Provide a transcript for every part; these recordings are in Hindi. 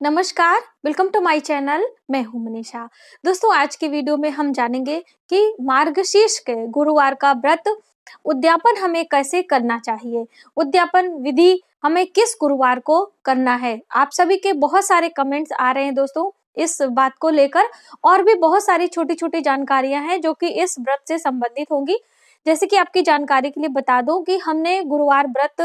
नमस्कार, वेलकम टू माय चैनल। मैं हूं मनीषा। दोस्तों, आज की वीडियो में हम जानेंगे कि मार्गशीर्ष के गुरुवार का व्रत उद्यापन हमें कैसे करना चाहिए। उद्यापन विधि हमें किस गुरुवार को करना है। आप सभी के बहुत सारे कमेंट्स आ रहे हैं दोस्तों इस बात को लेकर, और भी बहुत सारी छोटी छोटी जानकारियां हैं जो कि इस व्रत से संबंधित होंगी। जैसे कि आपकी जानकारी के लिए बता दूं कि हमने गुरुवार व्रत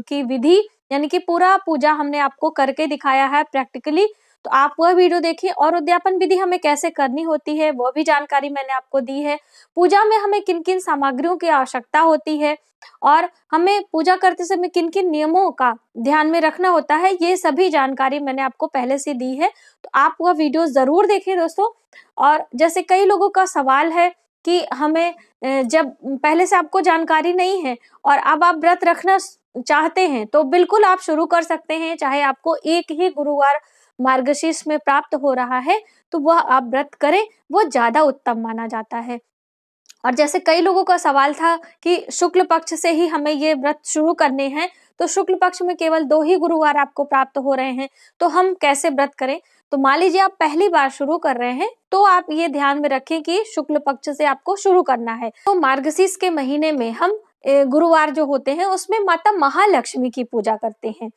की विधि यानी कि पूरा पूजा हमने आपको करके दिखाया है प्रैक्टिकली। तो आप वह वीडियो देखिए, और उद्यापन विधि हमें कैसे करनी होती है वो भी जानकारी मैंने आपको दी है। पूजा में हमें किन किन सामग्रियों की आवश्यकता होती है और हमें पूजा करते समय किन किन नियमों का ध्यान में रखना होता है, ये सभी जानकारी मैंने आपको पहले से दी है। तो आप वह वीडियो जरूर देखें दोस्तों। और जैसे कई लोगों का सवाल है कि हमें जब पहले से आपको जानकारी नहीं है और अब आप व्रत रखना चाहते हैं तो बिल्कुल आप शुरू कर सकते हैं। चाहे आपको एक ही गुरुवार मार्गशीर्ष में प्राप्त हो रहा है तो वह आप व्रत करें, वो ज्यादा उत्तम माना जाता है। और जैसे कई लोगों का सवाल था कि शुक्ल पक्ष से ही हमें ये व्रत शुरू करने हैं, तो शुक्ल पक्ष में केवल 2 ही गुरुवार आपको प्राप्त हो रहे हैं, तो हम कैसे व्रत करें। तो मान लीजिए आप पहली बार शुरू कर रहे हैं तो आप ये ध्यान में रखें कि शुक्ल पक्ष से आपको शुरू करना है। तो मार्गशीर्ष के महीने में हम गुरुवार जो होते हैं उसमें माता महालक्ष्मी की पूजा करते हैं।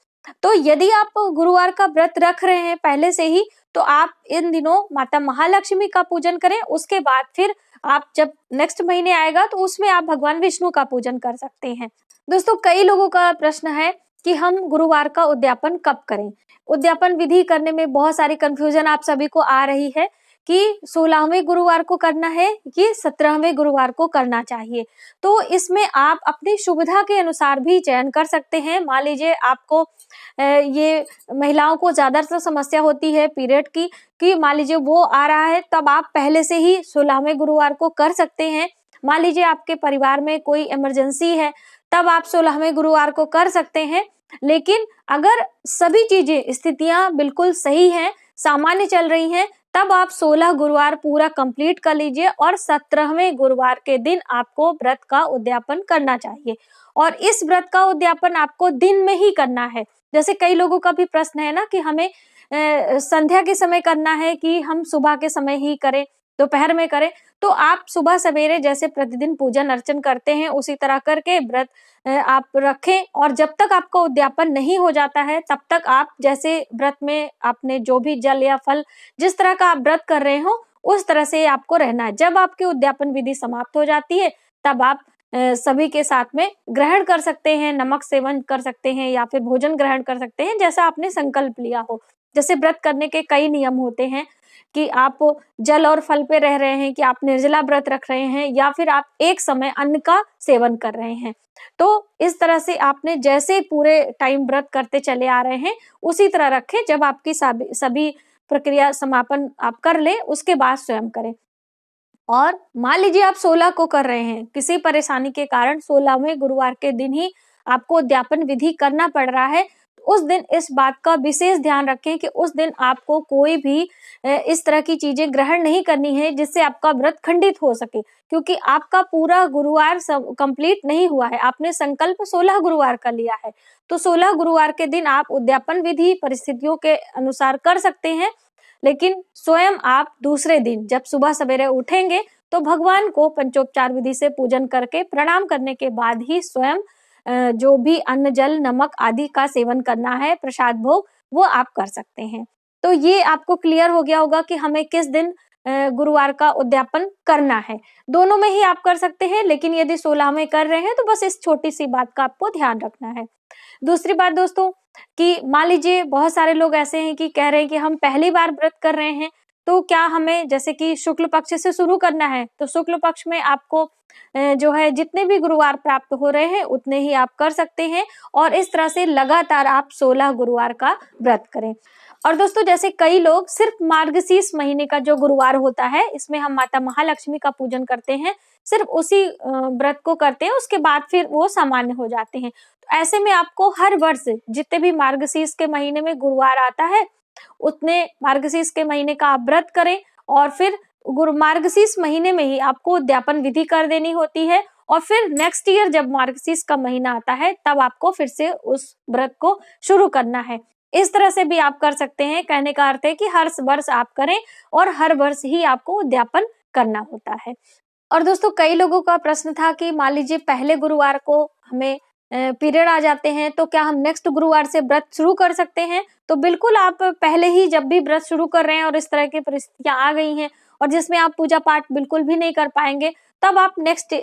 तो यदि आप गुरुवार का व्रत रख रहे हैं पहले से ही, तो आप इन दिनों माता महालक्ष्मी का पूजन करें। उसके बाद फिर आप जब नेक्स्ट महीने आएगा तो उसमें आप भगवान विष्णु का पूजन कर सकते हैं। दोस्तों, कई लोगों का प्रश्न है कि हम गुरुवार का उद्यापन कब करें। उद्यापन विधि करने में बहुत सारी कंफ्यूजन आप सभी को आ रही है कि 16वें गुरुवार को करना है कि 17वें गुरुवार को करना चाहिए। तो इसमें आप अपनी सुविधा के अनुसार भी चयन कर सकते हैं। मान लीजिए आपको ये महिलाओं को ज्यादातर समस्या होती है पीरियड की, कि मान लीजिए वो आ रहा है, तब आप पहले से ही 16वें गुरुवार को कर सकते हैं। मान लीजिए आपके परिवार में कोई इमरजेंसी है, तब आप 16वें गुरुवार को कर सकते हैं। लेकिन अगर सभी चीजें स्थितियां बिल्कुल सही हैं, सामान्य चल रही हैं, तब आप 16 गुरुवार पूरा कंप्लीट कर लीजिए और 17वें गुरुवार के दिन आपको व्रत का उद्यापन करना चाहिए। और इस व्रत का उद्यापन आपको दिन में ही करना है। जैसे कई लोगों का भी प्रश्न है ना कि हमें संध्या के समय करना है कि हम सुबह के समय ही करें, दोपहर में करें। तो आप सुबह सवेरे जैसे प्रतिदिन पूजन अर्चन करते हैं उसी तरह करके व्रत आप रखें, और जब तक आपका उद्यापन नहीं हो जाता है तब तक आप जैसे व्रत में आपने जो भी जल या फल जिस तरह का आप व्रत कर रहे हो उस तरह से आपको रहना है। जब आपकी उद्यापन विधि समाप्त हो जाती है तब आप सभी के साथ में ग्रहण कर सकते हैं, नमक सेवन कर सकते हैं या फिर भोजन ग्रहण कर सकते हैं जैसा आपने संकल्प लिया हो। जैसे व्रत करने के कई नियम होते हैं कि आप जल और फल पे रह रहे हैं, कि आप निर्जला व्रत रख रहे हैं, या फिर आप एक समय अन्न का सेवन कर रहे हैं। तो इस तरह से आपने जैसे पूरे टाइम व्रत करते चले आ रहे हैं उसी तरह रखें। जब आपकी सभी प्रक्रिया समापन आप कर ले उसके बाद स्वयं करें। और मान लीजिए आप 16 को कर रहे हैं, किसी परेशानी के कारण 16वें गुरुवार के दिन ही आपको उद्यापन विधि करना पड़ रहा है, तो उस दिन इस बात का विशेष ध्यान रखें कि उस दिन आपको कोई भी इस तरह की चीजें ग्रहण नहीं करनी है जिससे आपका व्रत खंडित हो सके, क्योंकि आपका पूरा गुरुवार सब कंप्लीट नहीं हुआ है। आपने संकल्प 16 गुरुवार का लिया है, तो 16 गुरुवार के दिन आप उद्यापन विधि परिस्थितियों के अनुसार कर सकते हैं। लेकिन स्वयं आप दूसरे दिन जब सुबह सवेरे उठेंगे तो भगवान को पंचोपचार विधि से पूजन करके प्रणाम करने के बाद ही स्वयं जो भी अन्न जल नमक आदि का सेवन करना है, प्रसाद भोग, वो आप कर सकते हैं। तो ये आपको क्लियर हो गया होगा कि हमें किस दिन गुरुवार का उद्यापन करना है। दोनों में ही आप कर सकते हैं, लेकिन यदि 16 में कर रहे हैं तो बस इस छोटी सी बात का आपको ध्यान रखना है। दूसरी बात दोस्तों, कि मान लीजिए बहुत सारे लोग ऐसे हैं कि कह रहे हैं कि हम पहली बार व्रत कर रहे हैं, तो क्या हमें जैसे कि शुक्ल पक्ष से शुरू करना है, तो शुक्ल पक्ष में आपको जो है जितने भी गुरुवार प्राप्त हो रहे हैं उतने ही आप कर सकते हैं, और इस तरह से लगातार आप 16 गुरुवार का व्रत करें। और दोस्तों, जैसे कई लोग सिर्फ मार्गशीर्ष महीने का जो गुरुवार होता है, इसमें हम माता महालक्ष्मी का पूजन करते हैं, सिर्फ उसी व्रत को करते हैं, उसके बाद फिर वो सामान्य हो जाते हैं। तो ऐसे में आपको हर वर्ष जितने भी मार्गशीर्ष के महीने में गुरुवार आता है उतने मार्गशीर्ष के महीने का आप व्रत करें, और फिर गुरु मार्गशीर्ष महीने में ही आपको उद्यापन विधि कर देनी होती है। और फिर नेक्स्ट ईयर जब मार्गशीर्ष का महीना आता है तब आपको फिर से उस व्रत को शुरू करना है। इस तरह से भी आप कर सकते हैं। कहने का अर्थ है कि हर वर्ष आप करें और हर वर्ष ही आपको उद्यापन करना होता है। और दोस्तों कई लोगों का प्रश्न था कि मान लीजिए पहले गुरुवार को हमें पीरियड आ जाते हैं, तो क्या हम नेक्स्ट गुरुवार से व्रत शुरू कर सकते हैं? तो बिल्कुल आप पहले ही जब भी व्रत शुरू कर रहे हैं और इस तरह की परिस्थितियां आ गई हैं और जिसमें आप पूजा पाठ बिल्कुल भी नहीं कर पाएंगे, तब आप नेक्स्ट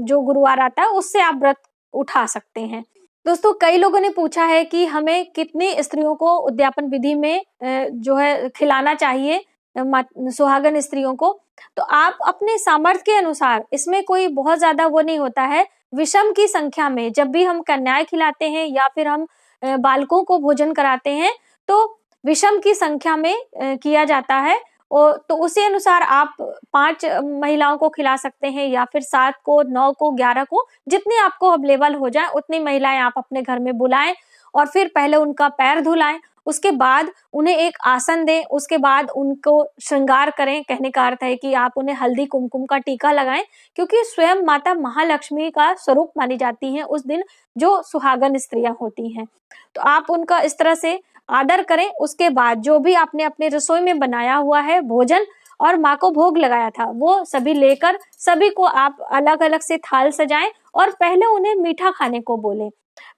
जो गुरुवार आता है उससे आप व्रत उठा सकते हैं। दोस्तों कई लोगों ने पूछा है कि हमें कितनी स्त्रियों को उद्यापन विधि में जो है खिलाना चाहिए, सुहागन स्त्रियों को। तो आप अपने सामर्थ्य के अनुसार, इसमें कोई बहुत ज्यादा वो नहीं होता है, विषम की संख्या में जब भी हम कन्याएं खिलाते हैं या फिर हम बालकों को भोजन कराते हैं तो विषम की संख्या में किया जाता है। और तो उसी अनुसार आप 5 महिलाओं को खिला सकते हैं या फिर 7 को, 9 को, 11 को, जितनी आपको अवेलेबल हो जाए उतनी महिलाएं आप अपने घर में बुलाएं और फिर पहले उनका पैर धुलाएं, उसके बाद उन्हें एक आसन दें, उसके बाद उनको श्रृंगार करें। कहने का अर्थ है कि आप उन्हें हल्दी कुमकुम का टीका लगाएं, क्योंकि स्वयं माता महालक्ष्मी का स्वरूप मानी जाती हैं उस दिन जो सुहागन स्त्रियां होती हैं। तो आप उनका इस तरह से आदर करें। उसके बाद जो भी आपने अपने रसोई में बनाया हुआ है भोजन और माँ को भोग लगाया था, वो सभी लेकर सभी को आप अलग अलग से थाल सजाएं और पहले उन्हें मीठा खाने को बोलें।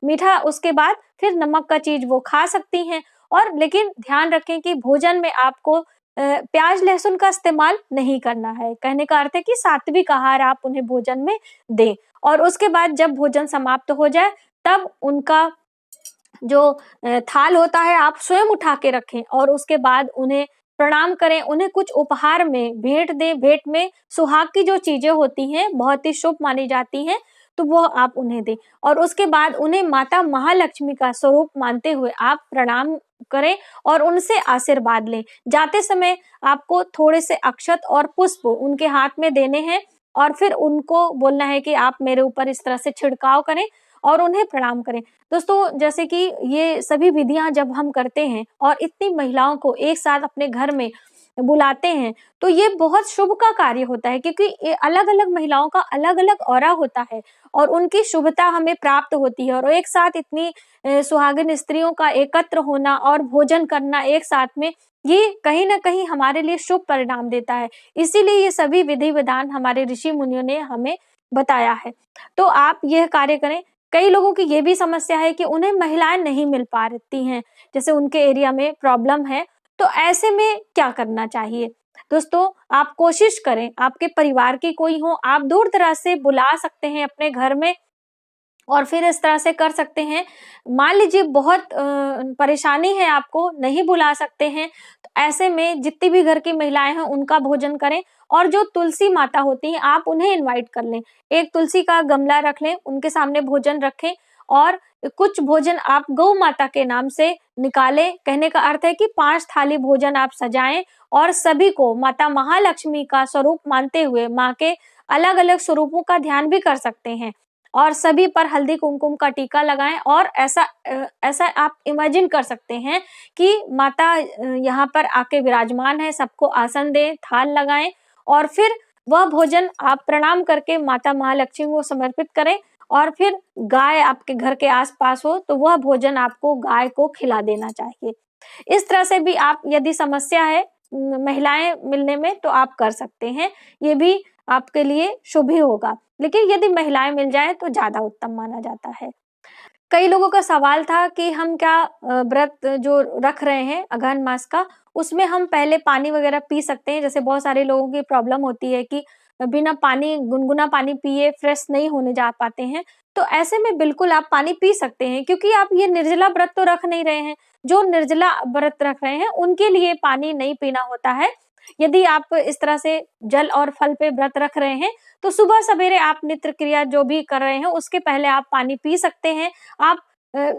मीठा उसके बाद फिर नमक का चीज वो खा सकती हैं। और लेकिन ध्यान रखें कि भोजन में आपको प्याज लहसुन का इस्तेमाल नहीं करना है। कहने का अर्थ है कि सात्विक आहार आप उन्हें भोजन में दें। और उसके बाद जब भोजन समाप्त हो जाए तब उनका जो थाल होता है आप स्वयं उठा के रखें और उसके बाद उन्हें प्रणाम करें, उन्हें कुछ उपहार में भेंट दें। भेंट में सुहाग की जो चीजें होती हैं बहुत ही शुभ मानी जाती हैं, तो वो आप उन्हें दें। और उसके बाद उन्हें माता महालक्ष्मी का स्वरूप मानते हुए आप प्रणाम करें और उनसे आशीर्वाद लें। जाते समय आपको थोड़े से अक्षत और पुष्प उनके हाथ में देने हैं और फिर उनको बोलना है कि आप मेरे ऊपर इस तरह से छिड़काव करें और उन्हें प्रणाम करें। दोस्तों जैसे कि ये सभी विधियां जब हम करते हैं और इतनी महिलाओं को एक साथ अपने घर में बुलाते हैं तो ये बहुत शुभ का कार्य होता है, क्योंकि अलग अलग महिलाओं का अलग अलग ऑरा होता है और उनकी शुभता हमें प्राप्त होती है। और एक साथ इतनी सुहागिन स्त्रियों का एकत्र होना और भोजन करना एक साथ में, ये कहीं ना कहीं हमारे लिए शुभ परिणाम देता है। इसीलिए ये सभी विधि विधान हमारे ऋषि मुनियों ने हमें बताया है। तो आप यह कार्य करें। कई लोगों की ये भी समस्या है कि उन्हें महिलाएं नहीं मिल पाती हैं, जैसे उनके एरिया में प्रॉब्लम है, तो ऐसे में क्या करना चाहिए? दोस्तों आप कोशिश करें, आपके परिवार की कोई हो, आप दूर दराज से बुला सकते हैं अपने घर में और फिर इस तरह से कर सकते हैं। मान लीजिए बहुत परेशानी है, आपको नहीं बुला सकते हैं, तो ऐसे में जितनी भी घर की महिलाएं हैं उनका भोजन करें। और जो तुलसी माता होती हैं आप उन्हें इनवाइट कर लें, एक तुलसी का गमला रख लें, उनके सामने भोजन रखें और कुछ भोजन आप गौ माता के नाम से निकालें। कहने का अर्थ है कि 5 थाली भोजन आप सजाएं और सभी को माता महालक्ष्मी का स्वरूप मानते हुए माँ के अलग अलग स्वरूपों का ध्यान भी कर सकते हैं और सभी पर हल्दी कुमकुम का टीका लगाएं। और ऐसा आप इमेजिन कर सकते हैं कि माता यहाँ पर आके विराजमान है, सबको आसन दें, थाल लगाएं और फिर वह भोजन आप प्रणाम करके माता महालक्ष्मी को समर्पित करें। और फिर गाय आपके घर के आसपास हो तो वह भोजन आपको गाय को खिला देना चाहिए। इस तरह से भी आप, यदि समस्या है महिलाएं मिलने में, तो आप कर सकते हैं, ये भी आपके लिए शुभ ही होगा। लेकिन यदि महिलाएं मिल जाए तो ज्यादा उत्तम माना जाता है। कई लोगों का सवाल था कि हम क्या व्रत जो रख रहे हैं अगहन मास का, उसमें हम पहले पानी वगैरह पी सकते हैं? जैसे बहुत सारे लोगों की प्रॉब्लम होती है कि बिना पानी, गुनगुना पानी पिए फ्रेश नहीं होने जा पाते हैं, तो ऐसे में बिल्कुल आप पानी पी सकते हैं, क्योंकि आप ये निर्जला व्रत तो रख नहीं रहे हैं। जो निर्जला व्रत रख रहे हैं उनके लिए पानी नहीं पीना होता है। यदि आप इस तरह से जल और फल पे व्रत रख रहे हैं तो सुबह सवेरे आप नित्य क्रिया जो भी कर रहे हैं उसके पहले आप पानी पी सकते हैं। आप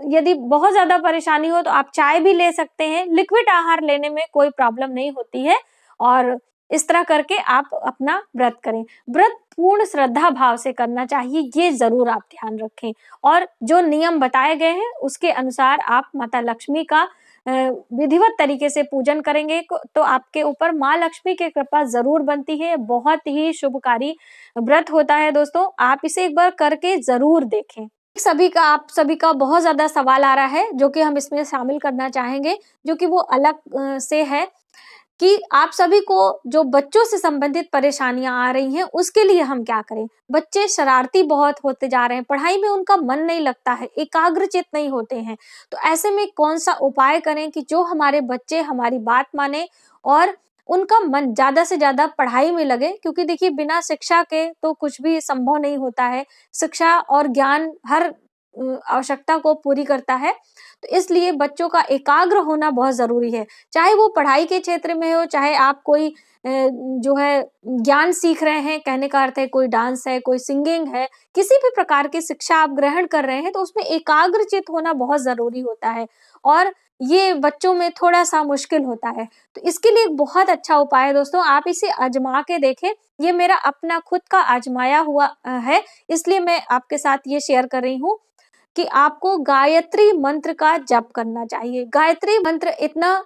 यदि बहुत ज्यादा परेशानी हो तो आप चाय भी ले सकते हैं। लिक्विड आहार लेने में कोई प्रॉब्लम नहीं होती है और इस तरह करके आप अपना व्रत करें। व्रत पूर्ण श्रद्धा भाव से करना चाहिए, ये जरूर आप ध्यान रखें। और जो नियम बताए गए हैं उसके अनुसार आप माता लक्ष्मी का विधिवत तरीके से पूजन करेंगे तो आपके ऊपर माँ लक्ष्मी की कृपा जरूर बनती है। बहुत ही शुभकारी व्रत होता है दोस्तों, आप इसे एक बार करके जरूर देखें। आप सभी का बहुत ज़्यादा सवाल आ रहा है, जो कि हम इसमें शामिल करना चाहेंगे, जो कि वो अलग से है कि आप सभी को जो बच्चों से संबंधित परेशानियां आ रही हैं, उसके लिए हम क्या करें। बच्चे शरारती बहुत होते जा रहे हैं, पढ़ाई में उनका मन नहीं लगता है, एकाग्रचित नहीं होते हैं। तो ऐसे में कौन सा उपाय करें कि जो हमारे बच्चे हमारी बात माने और उनका मन ज़्यादा से ज़्यादा पढ़ाई में लगे, क्योंकि देखिए बिना शिक्षा के तो कुछ भी संभव नहीं होता है। शिक्षा और ज्ञान हर आवश्यकता को पूरी करता है। तो इसलिए बच्चों का एकाग्र होना बहुत ज़रूरी है। चाहे वो पढ़ाई के क्षेत्र में हो, चाहे आप कोई जो है ज्ञान सीख रहे हैं, कहने का अर्थ है कोई डांस है, कोई सिंगिंग है, किसी भी प्रकार की शिक्षा आप ग्रहण कर रहे हैं, तो उसमें एकाग्रचित होना बहुत ज़रूरी होता है और ये बच्चों में थोड़ा-सा मुश्किल होता है। तो इसके लिए एक बहुत अच्छा उपाय है दोस्तों, आप इसे आज़मा के देखें। ये मेरा अपना खुद का आज़माया हुआ है, इसलिए मैं आपके साथ ये शेयर कर रही हूँ कि आपको गायत्री मंत्र का जप करना चाहिए। गायत्री मंत्र इतना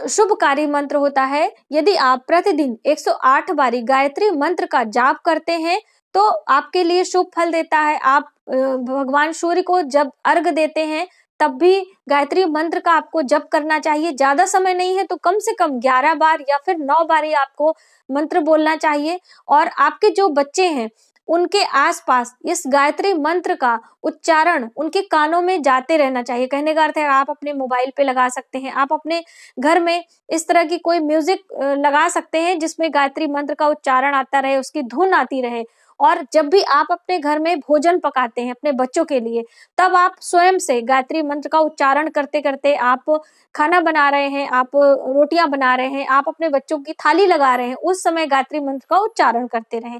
शुभकारी मंत्र होता है। यदि आप प्रतिदिन 108 बारी गायत्री मंत्र का जाप करते हैं, तो आपके लिए शुभ फल देता है। आप भगवान सूर्य को जब अर्घ देते हैं, तब भी गायत्री मंत्र का आपको जप करना चाहिए। ज़्यादा समय नहीं है तो कम से कम 11 बार या फिर 9 बार ही आपको मंत्र बोलना चाहिए और आपके जो बच्चे हैं, उनके आसपास इस गायत्री मंत्र का उच्चारण उनके कानों में जाते रहना चाहिए। कहने का अर्थ है आप अपने मोबाइल पे लगा सकते हैं, आप अपने घर में इस तरह की कोई म्यूजिक लगा सकते हैं जिसमें गायत्री मंत्र का उच्चारण आता रहे, उसकी धुन आती रहे। और जब भी आप अपने घर में भोजन पकाते हैं अपने बच्चों के लिए, तब आप स्वयं से गायत्री मंत्र का उच्चारण करते-करते आप खाना बना रहे हैं, आप रोटियां बना रहे हैं, आप अपने बच्चों की थाली लगा रहे हैं, उस समय गायत्री मंत्र का उच्चारण करते रहें।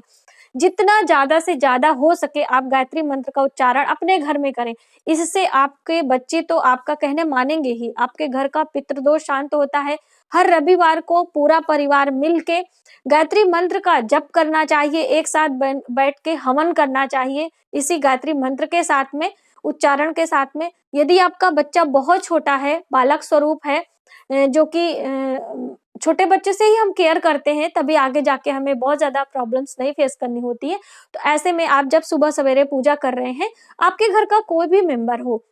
जितना ज़्यादा से ज़्यादा हो सके आप गायत्री मंत्र का उच्चारण अपने घर में करें। इससे आपके बच्चे तो आपका कहने मानेंगे ही, आपके घर का पितृदोष शांत होता है। हर रविवार को पूरा परिवार मिल के गायत्री मंत्र का जप करना चाहिए, एक साथ बैठ के हवन करना चाहिए इसी गायत्री मंत्र के साथ में, उच्चारण के साथ में। यदि आपका बच्चा बहुत छोटा है, बालक स्वरूप है, जो कि छोटे बच्चे से ही हम केयर करते हैं, तभी आगे जाके हमें बहुत ज़्यादा प्रॉब्लम्स नहीं फेस करनी होती है। तो ऐसे में आप जब सुबह सवेरे पूजा कर रहे हैं, आपके घर का कोई भी मेंबर हो,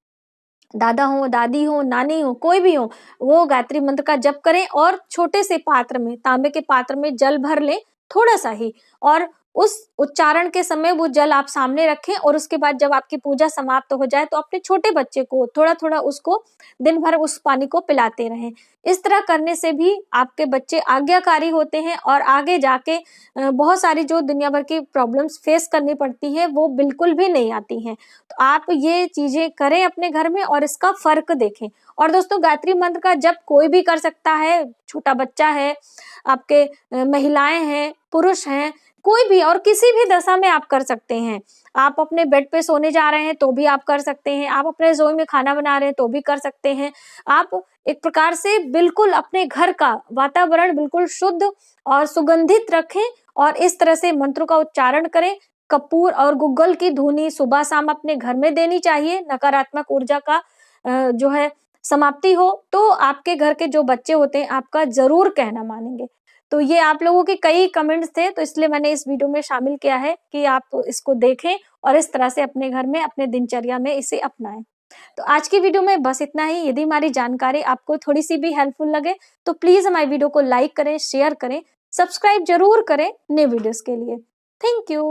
दादा हो, दादी हो, नानी हो, कोई भी हो, वो गायत्री मंत्र का जप करें और छोटे से पात्र में, तांबे के पात्र में जल भर लें, थोड़ा-सा ही, और उस उच्चारण के समय वो जल आप सामने रखें और उसके बाद जब आपकी पूजा समाप्त हो जाए, तो अपने छोटे बच्चे को थोड़ा-थोड़ा उसको दिन भर उस पानी को पिलाते रहें। इस तरह करने से भी आपके बच्चे आज्ञाकारी होते हैं और आगे जाके बहुत सारी जो दुनिया भर की प्रॉब्लम्स फेस करनी पड़ती है, वो बिल्कुल भी नहीं आती हैं। तो आप ये चीज़ें करें अपने घर में और इसका फ़र्क देखें। और दोस्तों गायत्री मंत्र का जप कोई भी कर सकता है, छोटा बच्चा है, आपके महिलाएँ हैं, पुरुष हैं, कोई भी और किसी भी दशा में आप कर सकते हैं। आप अपने बेड पे सोने जा रहे हैं तो भी आप कर सकते हैं, आप अपने रसोई में खाना बना रहे हैं तो भी कर सकते हैं। आप एक प्रकार से बिल्कुल अपने घर का वातावरण बिल्कुल शुद्ध और सुगंधित रखें और इस तरह से मंत्रों का उच्चारण करें। कपूर और गुग्गल की धुनी सुबह-शाम अपने घर में देनी चाहिए, नकारात्मक ऊर्जा का जो है समाप्ति हो, तो आपके घर के जो बच्चे होते हैं आपका ज़रूर कहना मानेंगे। तो ये आप लोगों के कई कमेंट्स थे, तो इसलिए मैंने इस वीडियो में शामिल किया है कि आप इसको देखें और इस तरह से अपने घर में, अपने दिनचर्या में इसे अपनाएँ। तो आज की वीडियो में बस इतना ही। यदि हमारी जानकारी आपको थोड़ी-सी भी हेल्पफुल लगे, तो प्लीज़ हमारी वीडियो को लाइक करें, शेयर करें, सब्सक्राइब ज़रूर करें नए वीडियोज़ के लिए। Thank you.